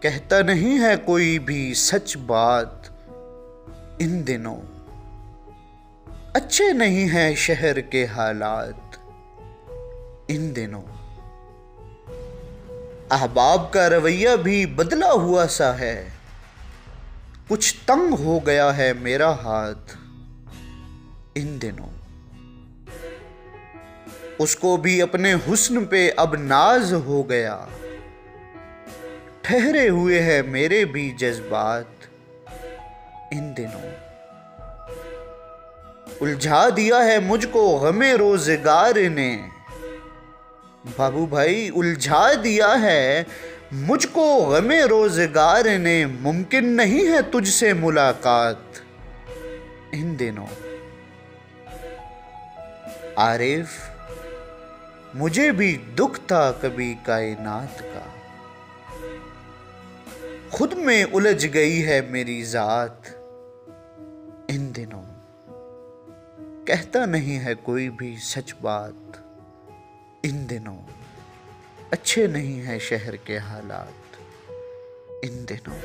कहता नहीं है कोई भी सच बात इन दिनों, अच्छे नहीं हैं शहर के हालात इन दिनों। अहबाब का रवैया भी बदला हुआ सा है, कुछ तंग हो गया है मेरा हाथ इन दिनों। उसको भी अपने हुस्न पे अब नाज हो गया, ठहरे हुए हैं मेरे भी जज्बात इन दिनों। उलझा दिया है मुझको गमे रोजगार ने, बाबू भाई उलझा दिया है मुझको गमे रोजगार ने। मुमकिन नहीं है तुझसे मुलाकात इन दिनों। आरिफ, मुझे भी दुख था कभी कायनात का, खुद में उलझ गई है मेरी जात इन दिनों। कहता नहीं है कोई भी सच बात इन दिनों, अच्छे नहीं है शहर के हालात इन दिनों।